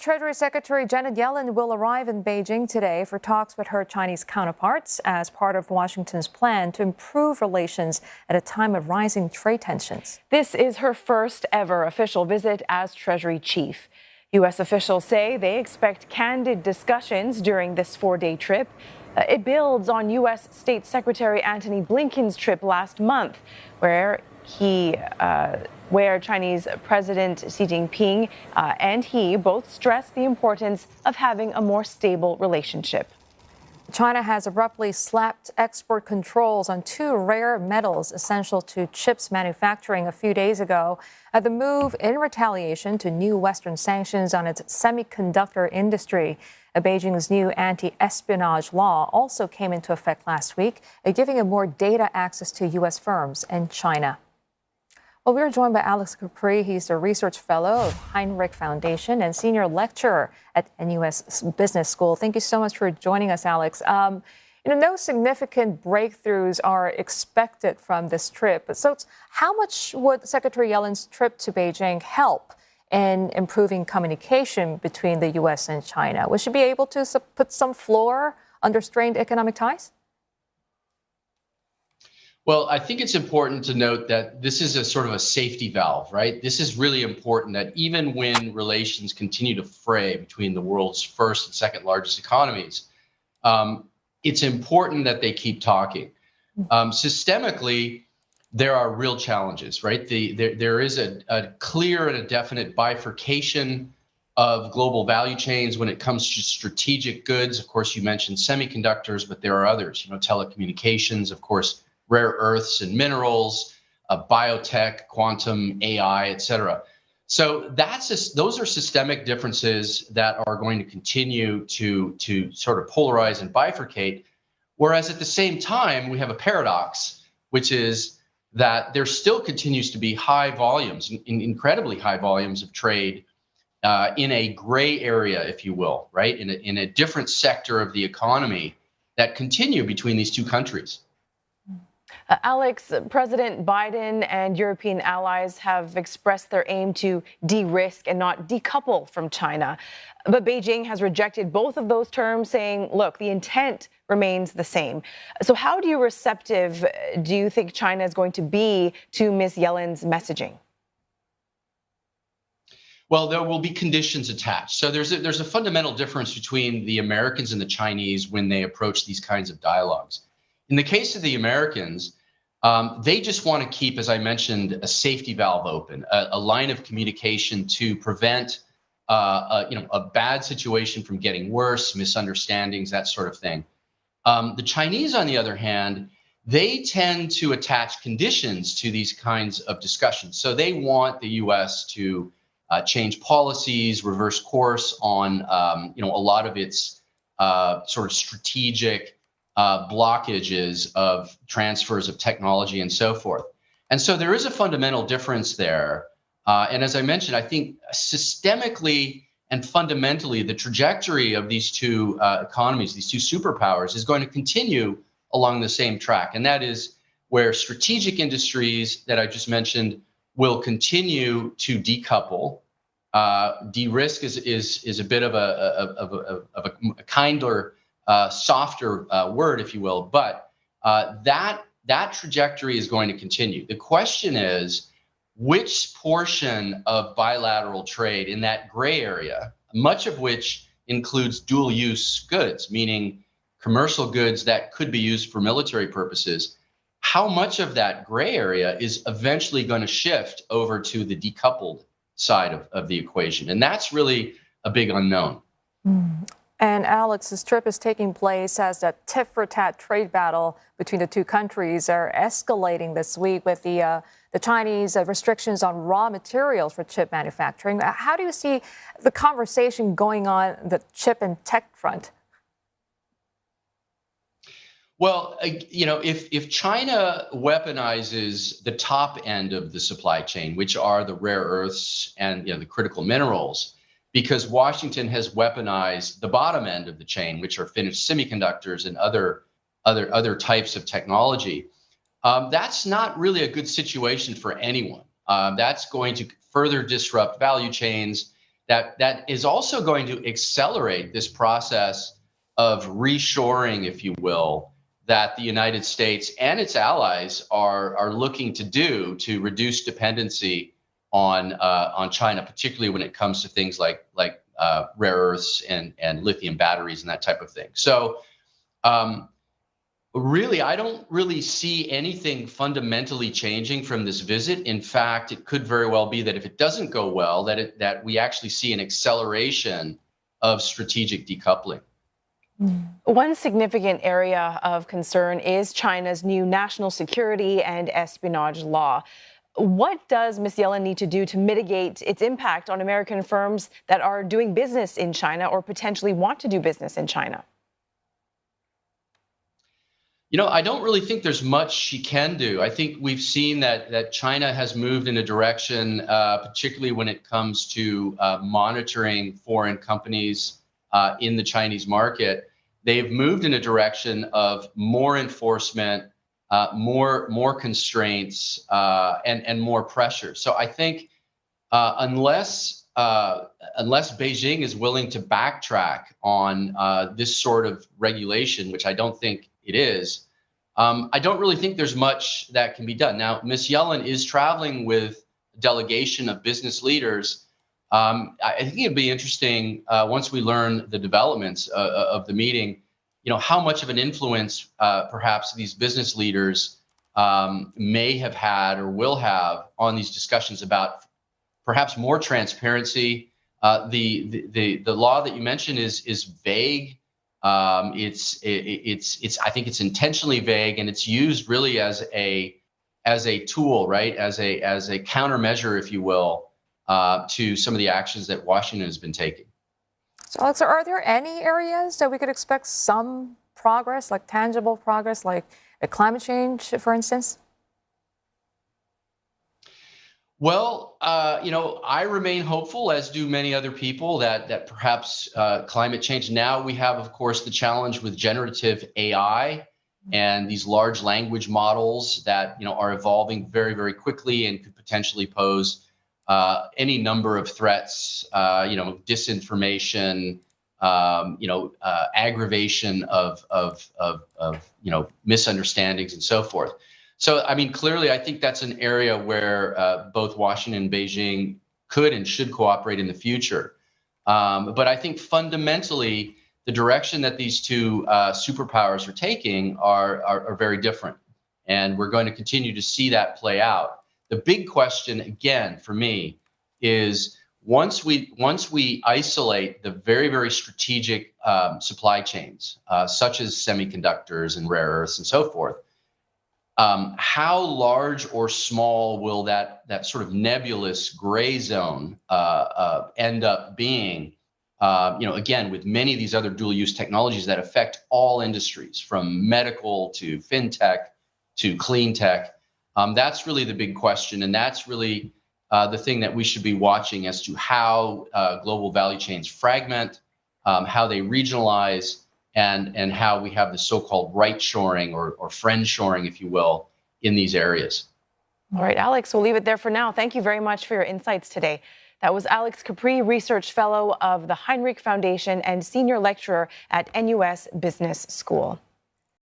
Treasury Secretary Janet Yellen will arrive in Beijing today for talks with her Chinese counterparts as part of Washington's plan to improve relations at a time of rising trade tensions. This is her first ever official visit as Treasury chief. U.S. officials say they expect candid discussions during this four-day trip. It builds on U.S. State Secretary Antony Blinken's trip last month, where Chinese President Xi Jinping and he both stressed the importance of having a more stable relationship. China has abruptly slapped export controls on two rare metals essential to chips manufacturing a few days ago. The move in retaliation to new Western sanctions on its semiconductor industry. Beijing's new anti-espionage law also came into effect last week, giving it more data access to U.S. firms in China. Well, we're joined by Alex Capri. He's a research fellow of Heinrich Foundation and senior lecturer at NUS Business School. Thank you so much for joining us, Alex. No significant breakthroughs are expected from this trip. So how much would Secretary Yellen's trip to Beijing help in improving communication between the U.S. and China? Will she be able to put some floor under strained economic ties? Well, I think it's important to note that this is a sort of a safety valve, right? This is really important that even when relations continue to fray between the world's first and second largest economies, it's important that they keep talking. Systemically, there are real challenges, right? There is a clear and a definite bifurcation of global value chains when it comes to strategic goods. Of course, you mentioned semiconductors, but there are others, telecommunications, of course, rare earths and minerals, biotech, quantum, AI, et cetera. So those are systemic differences that are going to continue to sort of polarize and bifurcate. Whereas at the same time, we have a paradox, which is that there still continues to be high volumes, incredibly high volumes of trade in a gray area, if you will, right? In a different sector of the economy that continue between these two countries. Alex, President Biden and European allies have expressed their aim to de-risk and not decouple from China. But Beijing has rejected both of those terms, saying, look, the intent remains the same. So how receptive do you think China is going to be to Ms. Yellen's messaging? Well, there will be conditions attached. So there's a fundamental difference between the Americans and the Chinese when they approach these kinds of dialogues. In the case of the Americans, they just want to keep, as I mentioned, a safety valve open, a line of communication to prevent a bad situation from getting worse, misunderstandings, that sort of thing. The Chinese, on the other hand, they tend to attach conditions to these kinds of discussions. So they want the U.S. to change policies, reverse course on a lot of its sort of strategic blockages of transfers of technology and so forth. And so there is a fundamental difference there. And as I mentioned, I think systemically and fundamentally, the trajectory of these two economies, these two superpowers, is going to continue along the same track. And that is where strategic industries that I just mentioned will continue to decouple. De-risk is a bit of a kinder, softer word, if you will, but that trajectory is going to continue. The question is, which portion of bilateral trade in that gray area, much of which includes dual use goods, meaning commercial goods that could be used for military purposes, how much of that gray area is eventually going to shift over to the decoupled side of the equation? And that's really a big unknown. And Alex, this trip is taking place as the tit-for-tat trade battle between the two countries are escalating this week with the Chinese restrictions on raw materials for chip manufacturing. How do you see the conversation going on the chip and tech front? Well, if China weaponizes the top end of the supply chain, which are the rare earths and the critical minerals, because Washington has weaponized the bottom end of the chain, which are finished semiconductors and other types of technology, that's not really a good situation for anyone. That's going to further disrupt value chains. that is also going to accelerate this process of reshoring, if you will, that the United States and its allies are looking to do to reduce dependency on China, particularly when it comes to things like rare earths and lithium batteries and that type of thing. So really, I don't really see anything fundamentally changing from this visit. In fact, it could very well be that if it doesn't go well, that we actually see an acceleration of strategic decoupling. One significant area of concern is China's new national security and espionage law. What does Ms. Yellen need to do to mitigate its impact on American firms that are doing business in China or potentially want to do business in China? I don't really think there's much she can do. I think we've seen that China has moved in a direction, particularly when it comes to monitoring foreign companies in the Chinese market. They've moved in a direction of more enforcement, more constraints, and more pressure. So I think unless Beijing is willing to backtrack on this sort of regulation, which I don't think it is, I don't really think there's much that can be done. Now, Ms. Yellen is traveling with a delegation of business leaders. I think it'd be interesting once we learn the developments of the meeting, how much of an influence perhaps these business leaders may have had or will have on these discussions about perhaps more transparency. The law that you mentioned is vague. It's I think it's intentionally vague, and it's used really as a tool, right? As a countermeasure, if you will, to some of the actions that Washington has been taking. So, Alex, are there any areas that we could expect some progress, like tangible progress, like climate change, for instance? Well, I remain hopeful, as do many other people, that perhaps climate change. Now we have, of course, the challenge with generative AI and these large language models that are evolving very, very quickly and could potentially pose any number of threats. Disinformation, aggravation of misunderstandings and so forth. So, I mean, clearly, I think that's an area where both Washington and Beijing could and should cooperate in the future. But I think fundamentally, the direction that these two superpowers are taking are very different. And we're going to continue to see that play out. The big question, again, for me, is once we isolate the very, very strategic supply chains, such as semiconductors and rare earths and so forth, how large or small will that sort of nebulous gray zone end up being? Again, with many of these other dual use technologies that affect all industries, from medical to fintech to clean tech. That's really the big question. And that's really the thing that we should be watching as to how global value chains fragment, how they regionalize, and how we have the so-called right shoring or friend shoring, if you will, in these areas. All right, Alex, we'll leave it there for now. Thank you very much for your insights today. That was Alex Capri, Research Fellow of the Heinrich Foundation and Senior Lecturer at NUS Business School.